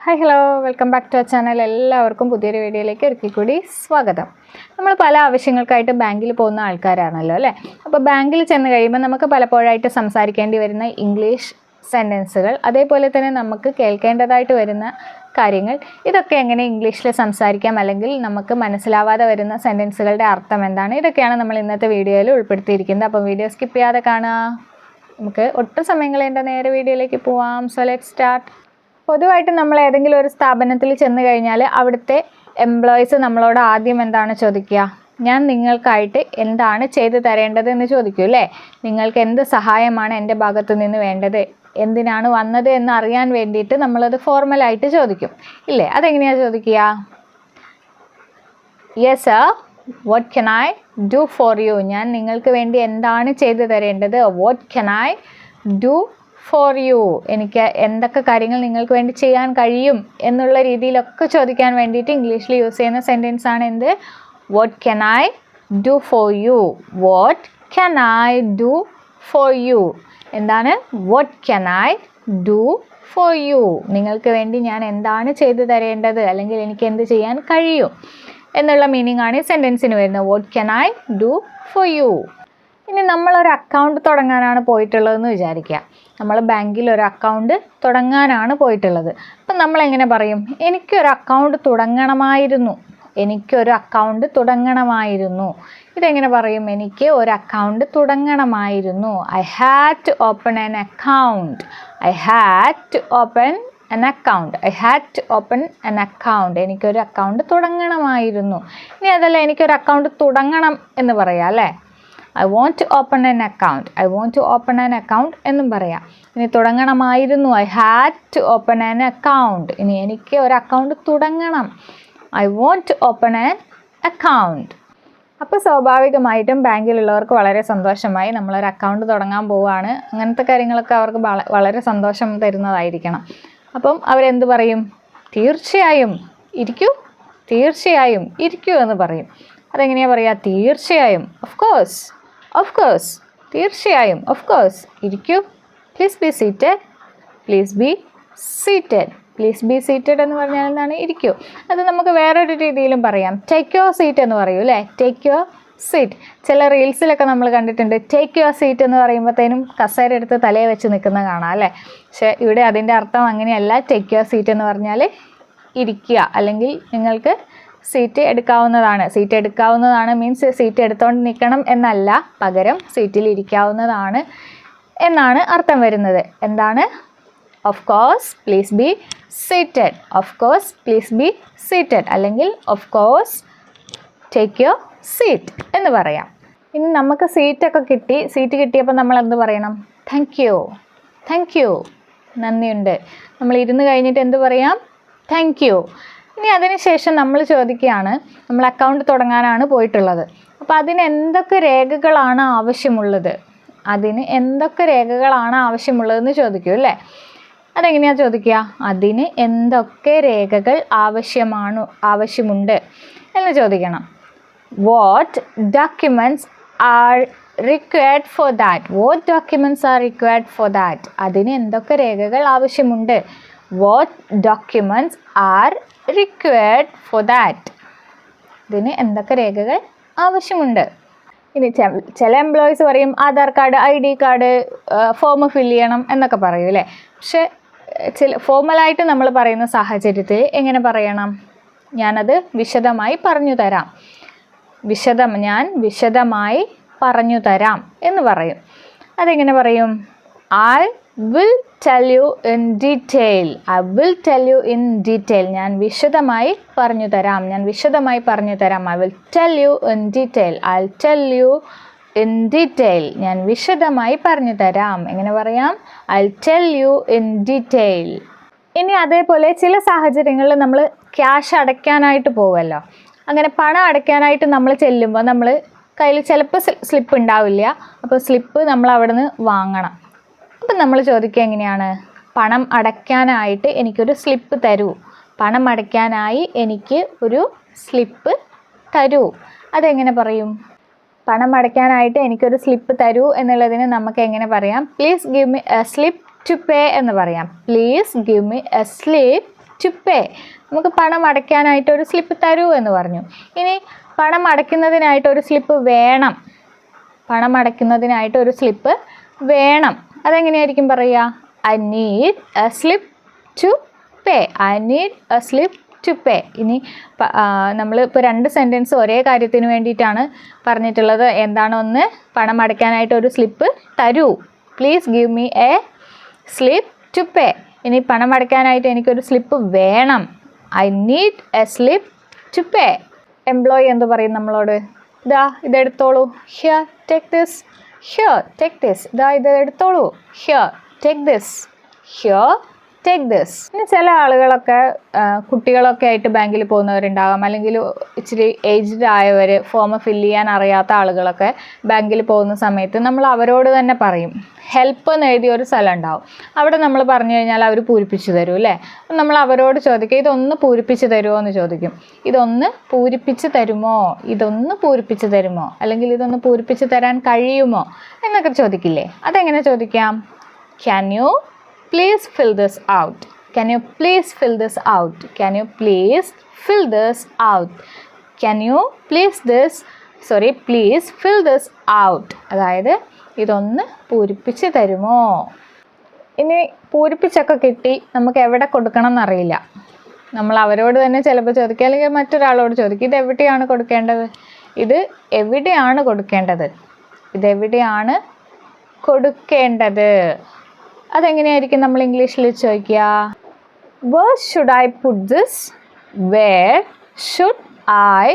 Hi hello welcome back to our channel. എല്ലാവർക്കും പുതിയൊരു വീഡിയോയിലേക്ക് ഒരിക്കൽ കൂടി സ്വാഗതം. നമ്മൾ പല ആവശ്യങ്ങൾക്കായിട്ട് ബാങ്കിൽ പോകുന്ന ആൾക്കാരാണല്ലോ അല്ലേ. അപ്പോൾ ബാങ്കിൽ ചെന്ന് കഴിയുമ്പോൾ നമുക്ക് പലപ്പോഴായിട്ട് സംസാരിക്കേണ്ടി വരുന്ന ഇംഗ്ലീഷ് സെൻറ്റൻസുകൾ, അതേപോലെ തന്നെ നമുക്ക് കേൾക്കേണ്ടതായിട്ട് വരുന്ന കാര്യങ്ങൾ, ഇതൊക്കെ എങ്ങനെ ഇംഗ്ലീഷിൽ സംസാരിക്കാം, അല്ലെങ്കിൽ നമുക്ക് മനസ്സിലാവാതെ വരുന്ന സെൻറ്റൻസുകളുടെ അർത്ഥം എന്താണ്, ഇതൊക്കെയാണ് നമ്മൾ ഇന്നത്തെ വീഡിയോയിൽ ഉൾപ്പെടുത്തിയിരിക്കുന്നത്. അപ്പോൾ വീഡിയോ സ്കിപ്പ് ചെയ്യാതെ കാണുക. നമുക്ക് ഒട്ടും സമയം കളയേണ്ട, നേരെ വീഡിയോയിലേക്ക് പോവാം. So let's start. പൊതുവായിട്ട് നമ്മൾ ഏതെങ്കിലും ഒരു സ്ഥാപനത്തിൽ ചെന്ന് കഴിഞ്ഞാൽ അവിടുത്തെ എംപ്ലോയീസ് നമ്മളോട് ആദ്യം എന്താണ് ചോദിക്കുക? ഞാൻ നിങ്ങൾക്കായിട്ട് എന്താണ് ചെയ്തു തരേണ്ടത് എന്ന് ചോദിക്കൂ അല്ലേ. നിങ്ങൾക്ക് എന്ത് സഹായമാണ് എൻ്റെ ഭാഗത്തു നിന്ന് വേണ്ടത്, എന്തിനാണ് വന്നത് എന്ന് അറിയാൻ വേണ്ടിയിട്ട് നമ്മളത് ഫോർമലായിട്ട് ചോദിക്കും ഇല്ലേ. അതെങ്ങനെയാണ് ചോദിക്കുക? Yes sir, what can I do for U? ഞാൻ നിങ്ങൾക്ക് വേണ്ടി എന്താണ് ചെയ്തു തരേണ്ടത്? What can I do for U? എനിക്ക് എന്തൊക്കെ കാര്യങ്ങൾ നിങ്ങൾക്ക് വേണ്ടി ചെയ്യാൻ കഴിയും എന്നുള്ള രീതിയിലൊക്കെ ചോദിക്കാൻ വേണ്ടിയിട്ട് ഇംഗ്ലീഷിൽ യൂസ് ചെയ്യുന്ന സെൻറ്റൻസ് ആണ് എന്ത്? What can I do for you? What can I do for you? എന്താണ് what can I do for you? നിങ്ങൾക്ക് വേണ്ടി ഞാൻ എന്താണ് ചെയ്തു തരേണ്ടത്, അല്ലെങ്കിൽ എനിക്ക് എന്ത് ചെയ്യാൻ കഴിയും എന്നുള്ള മീനിങ് ആണ് ഈ സെൻറ്റൻസിന് വരുന്നത്. What can I do for U? ഇനി നമ്മളൊരു അക്കൗണ്ട് തുടങ്ങാനാണ് പോയിട്ടുള്ളതെന്ന് വിചാരിക്കുക. നമ്മൾ ബാങ്കിൽ ഒരു അക്കൗണ്ട് തുടങ്ങാനാണ് പോയിട്ടുള്ളത്. അപ്പം നമ്മളെങ്ങനെ പറയും? എനിക്കൊരു അക്കൗണ്ട് തുടങ്ങണമായിരുന്നു. എനിക്കൊരു അക്കൗണ്ട് തുടങ്ങണമായിരുന്നു. ഇതെങ്ങനെ പറയും? എനിക്ക് ഒരു അക്കൗണ്ട് തുടങ്ങണമായിരുന്നു. I had to open an account. I had to open an account. I had to open an account. എനിക്കൊരു അക്കൗണ്ട് തുടങ്ങണമായിരുന്നു. ഇനി അതല്ല, എനിക്കൊരു അക്കൗണ്ട് തുടങ്ങണം എന്ന് പറയാം അല്ലേ. I want to open an account. I want to open an account എന്നും പറയാം. ഇനി തുടങ്ങണമായിരുന്നു, I had to open an account. ഇനി എനിക്ക് ഒരു അക്കൗണ്ട് തുടങ്ങണം, I want to open an account. അപ്പോൾ സ്വാഭാവികമായിട്ടും ബാങ്കിലുള്ളവർക്ക് വളരെ സന്തോഷമായി, നമ്മളൊരു അക്കൗണ്ട് തുടങ്ങാൻ പോവുകയാണ്. അങ്ങനത്തെ കാര്യങ്ങളൊക്കെ അവർക്ക് വളരെ സന്തോഷം തരുന്നതായിരിക്കണം. അപ്പം അവരെന്ത് പറയും? തീർച്ചയായും ഇരിക്കൂ, തീർച്ചയായും ഇരിക്കൂ എന്ന് പറയും. അതെങ്ങനെയാണ് പറയുക? തീർച്ചയായും, ഓഫ് കോഴ്സ്, ഓഫ് കോഴ്സ്, തീർച്ചയായും, ഓഫ് കോഴ്സ്, ഇരിക്കൂ. Please be seated, please be seated. Please be seated എന്ന് പറഞ്ഞാൽ എന്താണ്? ഇരിക്കൂ. അത് നമുക്ക് വേറൊരു രീതിയിലും പറയാം. ടേക്ക് യുവർ സീറ്റ് എന്ന് പറയൂ അല്ലേ. Take your seat. ചില റീൽസിലൊക്കെ നമ്മൾ കണ്ടിട്ടുണ്ട്, ടേക്ക് യുവർ സീറ്റ് എന്ന് പറയുമ്പോഴത്തേനും കസേര എടുത്ത് തലയെ വെച്ച് നിൽക്കുന്ന കാണാം അല്ലേ. പക്ഷേ ഇവിടെ അതിൻ്റെ അർത്ഥം അങ്ങനെയല്ല. ടേക്ക് യുവർ സീറ്റ് എന്ന് പറഞ്ഞാൽ ഇരിക്കുക, അല്ലെങ്കിൽ നിങ്ങൾക്ക് സീറ്റ് എടുക്കാവുന്നതാണ്. സീറ്റ് എടുക്കാവുന്നതാണ് മീൻസ് സീറ്റ് എടുത്തുകൊണ്ട് നിൽക്കണം എന്നല്ല, പകരം സീറ്റിൽ ഇരിക്കാവുന്നതാണ് എന്നാണ് അർത്ഥം വരുന്നത്. എന്താണ്? Of course please be seated. Of course please be seated, അല്ലെങ്കിൽ of course take your seat എന്ന് പറയാം. ഇനി നമുക്ക് സീറ്റൊക്കെ കിട്ടി. സീറ്റ് കിട്ടിയപ്പോൾ നമ്മൾ എന്ത് പറയണം? താങ്ക് യു, താങ്ക് യു, നന്ദിയുണ്ട്. നമ്മൾ ഇരുന്ന് കഴിഞ്ഞിട്ട് എന്ത് പറയാം? Thank U. ഇനി അതിനുശേഷം നമ്മൾ ചോദിക്കുകയാണ്, നമ്മൾ അക്കൗണ്ട് തുടങ്ങാനാണ് പോയിട്ടുള്ളത്. അപ്പോൾ അതിന് എന്തൊക്കെ രേഖകളാണ് ആവശ്യമുള്ളത്? അതിന് എന്തൊക്കെ രേഖകളാണ് ആവശ്യമുള്ളതെന്ന് ചോദിക്കൂ അല്ലേ. അതെങ്ങനെയാണ് ചോദിക്കുക? അതിന് എന്തൊക്കെ രേഖകൾ ആവശ്യമുണ്ട് എന്ന് ചോദിക്കണം. What documents are required for that? What documents are required for that? അതിന് എന്തൊക്കെ രേഖകൾ ആവശ്യമുണ്ട്? What documents are required for that? ഇതിന് എന്തൊക്കെ രേഖകൾ ആവശ്യമുണ്ട്? ഇനി ചില എംപ്ലോയീസ് പറയും Aadhaar card, ID card, form fill ചെയ്യണം എന്നൊക്കെ പറയും അല്ലേ. പക്ഷെ ഫോർമലായിട്ട് നമ്മൾ പറയുന്ന സാഹചര്യത്തിൽ എങ്ങനെ പറയണം? ഞാനത് വിശദമായി പറഞ്ഞു തരാം. ഞാൻ വിശദമായി പറഞ്ഞു തരാം എന്ന് പറയും. അതെങ്ങനെ പറയും? I will tell you in detail. I will tell you in detail. ഞാൻ വിശദമായി പറഞ്ഞു തരാം. ഞാൻ വിശദമായി പറഞ്ഞു തരാം. I will tell you in detail. I'll tell you in detail. ഞാൻ വിശദമായി പറഞ്ഞു തരാം. എങ്ങനെ പറയാം? I'll tell you in detail. ഇനി അതേപോലെ ചില സാഹചര്യങ്ങളിൽ നമ്മൾ ക്യാഷ് അടയ്ക്കാനായിട്ട് പോവുമല്ലോ. അങ്ങനെ പണം അടയ്ക്കാനായിട്ട് നമ്മൾ ചെല്ലുമ്പോൾ നമ്മൾ കയ്യിൽ ചിലപ്പോൾ സ്ലിപ്പ് ഉണ്ടാവില്ല. അപ്പോൾ സ്ലിപ്പ് നമ്മൾ അവിടെ നിന്ന് വാങ്ങണം. അപ്പം നമ്മൾ ചോദിക്കുക എങ്ങനെയാണ്? പണം അടയ്ക്കാനായിട്ട് എനിക്കൊരു സ്ലിപ്പ് തരൂ. പണം അടയ്ക്കാനായി എനിക്ക് ഒരു സ്ലിപ്പ് തരൂ. അതെങ്ങനെ പറയും? പണം അടയ്ക്കാനായിട്ട് എനിക്കൊരു സ്ലിപ്പ് തരൂ എന്നുള്ളതിന് നമുക്ക് എങ്ങനെ പറയാം? Please give me a slip to pay എന്ന് പറയാം. Please give me a slip to pay. നമുക്ക് പണം അടയ്ക്കാനായിട്ട് ഒരു സ്ലിപ്പ് തരൂ എന്ന് പറഞ്ഞു. ഇനി പണം അടയ്ക്കുന്നതിനായിട്ട് ഒരു സ്ലിപ്പ് വേണം. പണം അടയ്ക്കുന്നതിനായിട്ട് ഒരു സ്ലിപ്പ് വേണം. അതെങ്ങനെയായിരിക്കും പറയുക? I need a slip to pay. I need a slip to pay. ഇനി നമ്മൾ ഇപ്പോൾ 2 സെൻറ്റൻസ് ഒരേ കാര്യത്തിന് വേണ്ടിയിട്ടാണ് പറഞ്ഞിട്ടുള്ളത്. എന്താണ്? ഒന്ന്, പണം അടയ്ക്കാനായിട്ട് ഒരു സ്ലിപ്പ് തരൂ. Please give me a slip to pay. ഇനി പണം അടയ്ക്കാനായിട്ട് എനിക്കൊരു സ്ലിപ്പ് വേണം. I need a slip to pay. Employee എന്ത് പറയും നമ്മളോട്? ഇതെടുത്തോളൂ. Here take this. Here take this. ഇത് എടുത്തോളൂ. Here take this. Here take this. പിന്നെ ചില ആളുകളൊക്കെ കുട്ടികളൊക്കെ ആയിട്ട് ബാങ്കിൽ പോകുന്നവരുണ്ടാകാം, അല്ലെങ്കിൽ ഇച്ചിരി ഏജ്ഡ് ആയവർ, ഫോം ഫില്ല് ചെയ്യാൻ അറിയാത്ത ആളുകളൊക്കെ ബാങ്കിൽ പോകുന്ന സമയത്ത് നമ്മൾ അവരോട് തന്നെ പറയും. ഹെൽപ്പ് എന്ന് എഴുതിയ ഒരു സ്ഥലം ഉണ്ടാവും. അവിടെ നമ്മൾ പറഞ്ഞു കഴിഞ്ഞാൽ അവർ പൂരിപ്പിച്ച് തരും അല്ലേ. അപ്പം നമ്മൾ അവരോട് ചോദിക്കുക, ഇതൊന്ന് പൂരിപ്പിച്ച് തരുമോ എന്ന് ചോദിക്കും. ഇതൊന്ന് പൂരിപ്പിച്ച് തരുമോ, ഇതൊന്ന് പൂരിപ്പിച്ച് തരുമോ, അല്ലെങ്കിൽ ഇതൊന്ന് പൂരിപ്പിച്ച് തരാൻ കഴിയുമോ എന്നൊക്കെ ചോദിക്കില്ലേ. അതെങ്ങനെ ചോദിക്കാം? Can you please fill this out. Can you please fill this out? Can you please fill this out? Can you please fill this out? അതായത് ഇതൊന്ന് പൂരിപ്പിച്ച് തരുമോ. ഇനി പൂരിപ്പിച്ചൊക്കെ കിട്ടി, നമുക്ക് എവിടെ കൊടുക്കണം എന്നറിയില്ല. നമ്മൾ അവരോട് തന്നെ ചിലപ്പോൾ ചോദിക്കുക, അല്ലെങ്കിൽ മറ്റൊരാളോട് ചോദിക്കും, ഇത് എവിടെയാണ് കൊടുക്കേണ്ടത്? ഇത് എവിടെയാണ് കൊടുക്കേണ്ടത്? ഇതെവിടെയാണ് കൊടുക്കേണ്ടത്? അതെങ്ങനെയായിരിക്കും നമ്മൾ ഇംഗ്ലീഷിൽ ചോദിക്കുക? Where should I put this? Where should I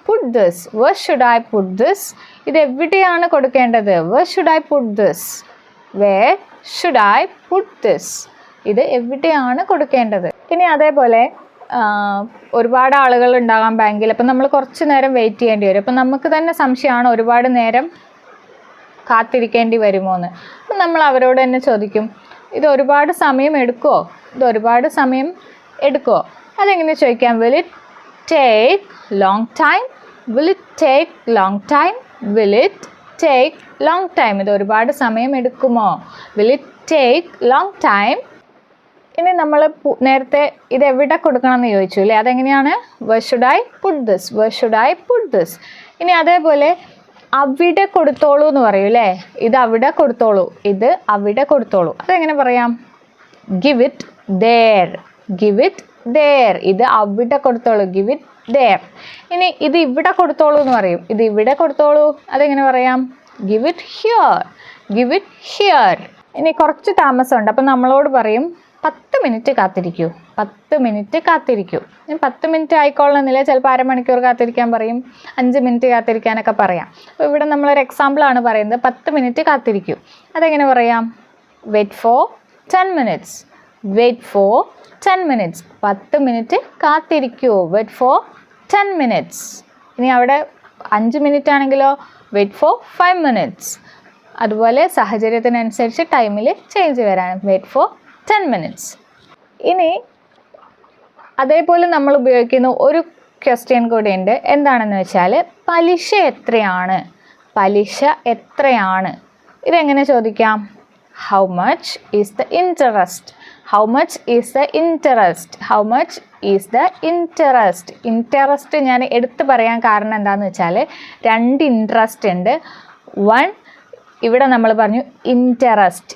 put this? Where should I put this? ഇത് എവിടെയാണ് കൊടുക്കേണ്ടത്? Where should I put this? Where should I put this? ഇത് എവിടെയാണ് കൊടുക്കേണ്ടത്? ഇനി അതേപോലെ ഒരുപാട് ആളുകൾ ഉണ്ടാകാം ബാങ്കിൽ. അപ്പം നമ്മൾ കുറച്ച് നേരം വെയിറ്റ് ചെയ്യേണ്ടി വരും. അപ്പം നമുക്ക് തന്നെ സംശയമാണ് ഒരുപാട് നേരം കാത്തിരിക്കേണ്ടി വരുമോ എന്ന്. അപ്പം നമ്മൾ അവരോട് തന്നെ ചോദിക്കും, ഇത് ഒരുപാട് സമയം എടുക്കുമോ? അതെങ്ങനെ ചോദിക്കാം? Will it take long time? Will it take long time? Will it take long time? ഇത് ഒരുപാട് സമയം എടുക്കുമോ? Will it take long time? ഇനി നമ്മൾ നേരത്തെ ഇത് എവിടെ കൊടുക്കണം എന്ന് ചോദിച്ചു അല്ലേ. അതെങ്ങനെയാണ്? where should I put this? where should I put this? ഇനി അതേപോലെ അവിടെ കൊടുത്തോളൂ എന്ന് പറയൂ അല്ലേ. ഇത് അവിടെ കൊടുത്തോളൂ, ഇത് അവിടെ കൊടുത്തോളൂ. അതെങ്ങനെ പറയാം? Give it there. Give it there. ഇത് അവിടെ കൊടുത്തോളൂ, ഗിവ് ഇറ്റ് ദേർ. ഇനി ഇത് ഇവിടെ കൊടുത്തോളൂ എന്ന് പറയും. ഇത് ഇവിടെ കൊടുത്തോളൂ, അതെങ്ങനെ പറയാം? Give it here. Give it here. ഇനി കുറച്ച് താമസമുണ്ട്, അപ്പം നമ്മളോട് പറയും 10 മിനിറ്റ് കാത്തിരിക്കൂ. 10 മിനിറ്റ് കാത്തിരിക്കൂ. 10 മിനിറ്റ് ആയിക്കൊള്ളണമെന്നില്ല, ചിലപ്പോൾ അരമണിക്കൂർ കാത്തിരിക്കാൻ പറയും, 5 മിനിറ്റ് കാത്തിരിക്കാനൊക്കെ പറയാം. അപ്പോൾ ഇവിടെ നമ്മളൊരു എക്സാമ്പിളാണ് പറയുന്നത്. 10 മിനിറ്റ് കാത്തിരിക്കൂ. അതെങ്ങനെ പറയാം? Wait for 10 minutes. Wait for 10 minutes. 10 minute കാത്തിരിക്കൂ. Wait for 10 minutes. ഇനി അവിടെ 5 മിനിറ്റ് ആണെങ്കിലോ വെയിറ്റ് ഫോർ 5 മിനിറ്റ്സ്. അതുപോലെ സാഹചര്യത്തിനനുസരിച്ച് ടൈമിൽ ചേഞ്ച് വരാൻ വെയിറ്റ് ഫോർ 10 മിനിറ്റ്സ്. ഇനി അതേപോലെ നമ്മൾ ഉപയോഗിക്കുന്ന ഒരു ക്വസ്റ്റ്യൻ കൂടി ഉണ്ട്. എന്താണെന്ന് വെച്ചാൽ പലിശ എത്രയാണ്? പലിശ എത്രയാണ്? ഇതെങ്ങനെ ചോദിക്കാം? How much is the interest? How much is the interest? How much is the interest? Interest ഞാൻ എടുത്തു പറയാൻ കാരണം എന്താണെന്ന് വെച്ചാൽ 2 ഇൻട്രസ്റ്റ് ഉണ്ട്. ഇവിടെ നമ്മൾ പറഞ്ഞു ഇൻട്രസ്റ്റ്,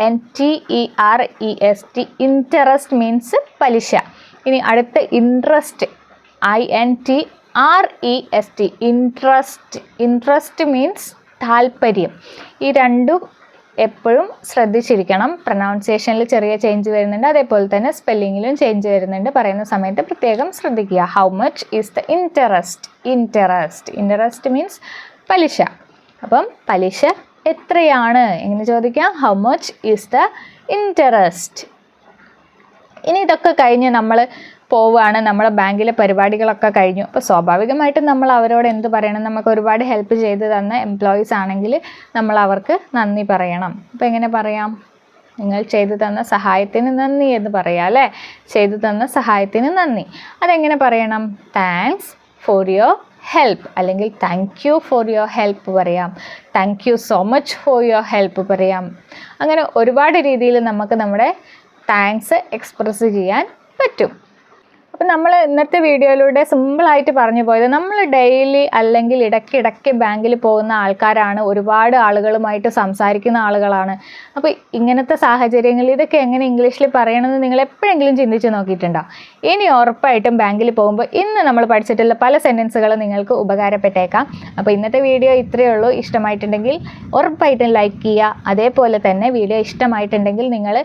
INTEREST. ഇൻട്രസ്റ്റ് മീൻസ് പലിശ. ഇനി അടുത്ത ഇൻട്രസ്റ്റ്, INTREST. ഇൻട്രസ്റ്റ് മീൻസ് താല്പര്യം. ഈ രണ്ടും എപ്പോഴും ശ്രദ്ധിച്ചിരിക്കണം. പ്രൊനൗൺസിയേഷനിൽ ചെറിയ ചേഞ്ച് വരുന്നുണ്ട്, അതേപോലെ തന്നെ സ്പെല്ലിങ്ങിലും ചേഞ്ച് വരുന്നുണ്ട്. പറയുന്ന സമയത്ത് പ്രത്യേകം ശ്രദ്ധിക്കുക. How much is the interest? Interest means പലിശ. അപ്പം പലിശ എത്രയാണ് എങ്ങനെ ചോദിക്കാം? How much is the interest? ഇനി ഇതൊക്കെ കഴിഞ്ഞ് നമ്മൾ പോവുകയാണ്, നമ്മുടെ ബാങ്കിലെ പരിപാടികളൊക്കെ കഴിഞ്ഞു. അപ്പോൾ സ്വാഭാവികമായിട്ടും നമ്മൾ അവരോട് എന്ത് പറയണം? നമുക്ക് ഒരുപാട് ഹെൽപ്പ് ചെയ്ത് തന്ന എംപ്ലോയീസ് ആണെങ്കിൽ നമ്മൾ അവർക്ക് നന്ദി പറയണം. അപ്പോൾ എങ്ങനെ പറയാം? നിങ്ങൾ ചെയ്തു തന്ന സഹായത്തിന് നന്ദി എന്ന് പറയാം അല്ലേ. ചെയ്തു തന്ന സഹായത്തിന് നന്ദി. അതെങ്ങനെ പറയണം? താങ്ക്സ് ഫോർ യുവർ ഹെൽപ്പ്, അല്ലെങ്കിൽ thank you for your help പറയാം. Thank you so much for your help പറയാം. അങ്ങനെ ഒരുപാട് രീതിയിൽ നമുക്ക് നമ്മുടെ താങ്ക്സ് എക്സ്പ്രസ് ചെയ്യാൻ പറ്റും. അപ്പം നമ്മൾ ഇന്നത്തെ വീഡിയോയിലൂടെ സിമ്പിളായിട്ട് പറഞ്ഞു പോയത് നമ്മൾ ഡെയിലി അല്ലെങ്കിൽ ഇടയ്ക്കിടയ്ക്ക് ബാങ്കിൽ പോകുന്ന ആൾക്കാരാണ്, ഒരുപാട് ആളുകളുമായിട്ട് സംസാരിക്കുന്ന ആളുകളാണ്. അപ്പോൾ ഇങ്ങനത്തെ സാഹചര്യങ്ങളിൽ ഇതൊക്കെ എങ്ങനെ ഇംഗ്ലീഷിൽ പറയണമെന്ന് നിങ്ങൾ എപ്പോഴെങ്കിലും ചിന്തിച്ച് നോക്കിയിട്ടുണ്ടോ? ഇനി ഉറപ്പായിട്ടും ബാങ്കിൽ പോകുമ്പോൾ ഇന്ന് നമ്മൾ പഠിച്ചിട്ടുള്ള പല സെൻറ്റൻസുകളും നിങ്ങൾക്ക് ഉപകാരപ്പെട്ടേക്കാം. അപ്പോൾ ഇന്നത്തെ വീഡിയോ ഇത്രയേ ഉള്ളൂ. ഇഷ്ടമായിട്ടുണ്ടെങ്കിൽ ഉറപ്പായിട്ടും ലൈക്ക് ചെയ്യുക. അതേപോലെ തന്നെ വീഡിയോ ഇഷ്ടമായിട്ടുണ്ടെങ്കിൽ നിങ്ങൾ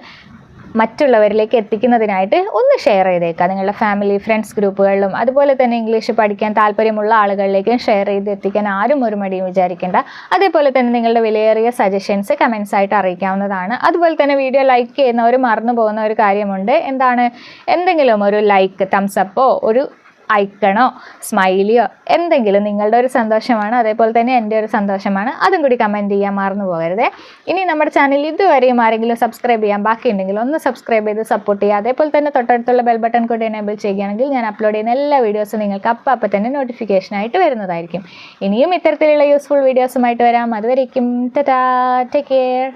മറ്റുള്ളവരിലേക്ക് എത്തിക്കുന്നതിനായിട്ട് ഒന്ന് ഷെയർ ചെയ്തേക്കുക. നിങ്ങളുടെ ഫാമിലി ഫ്രണ്ട്സ് ഗ്രൂപ്പുകളിലും അതുപോലെ തന്നെ ഇംഗ്ലീഷ് പഠിക്കാൻ താല്പര്യമുള്ള ആളുകളിലേക്കും ഷെയർ ചെയ്ത് എത്തിക്കാൻ ആരും ഒരു മടിയും വിചാരിക്കേണ്ട. അതേപോലെ തന്നെ നിങ്ങളുടെ വിലയേറിയ സജഷൻസ് കമൻസ് ആയിട്ട് അറിയിക്കാവുന്നതാണ്. അതുപോലെ തന്നെ വീഡിയോ ലൈക്ക് ചെയ്യുന്നവർ മറന്നു പോകുന്ന ഒരു കാര്യമുണ്ട്. എന്താണ്? എന്തെങ്കിലും ഒരു ലൈക്ക്, തംസ് അപ്പോ ഒരു ഐക്കണോ സ്മൈലിയോ എന്തെങ്കിലും നിങ്ങളുടെ ഒരു സന്തോഷമാണ്, അതേപോലെ തന്നെ എൻ്റെ ഒരു സന്തോഷമാണ്. അതും കൂടി കമൻറ്റ് ചെയ്യാൻ മറന്നു പോകരുത്. ഇനി നമ്മുടെ ചാനൽ ഇതുവരെയും ആരെങ്കിലും സബ്സ്ക്രൈബ് ചെയ്യാൻ ബാക്കിയുണ്ടെങ്കിൽ ഒന്ന് സബ്സ്ക്രൈബ് ചെയ്ത് സപ്പോർട്ട് ചെയ്യുക. അതേപോലെ തന്നെ തൊട്ടടുത്തുള്ള ബെൽ ബട്ടൺ കൂടി എനേബിൾ ചെയ്യുകയാണെങ്കിൽ ഞാൻ അപ്ലോഡ് ചെയ്യുന്ന എല്ലാ വീഡിയോസും നിങ്ങൾക്ക് അപ്പം തന്നെ നോട്ടിഫിക്കേഷനായിട്ട് വരുന്നതായിരിക്കും. ഇനിയും ഇത്തരത്തിലുള്ള യൂസ്ഫുൾ വീഡിയോസുമായിട്ട് വരാം. അതുവരേക്കും ടാറ്റാ, ടേക്ക് കെയർ.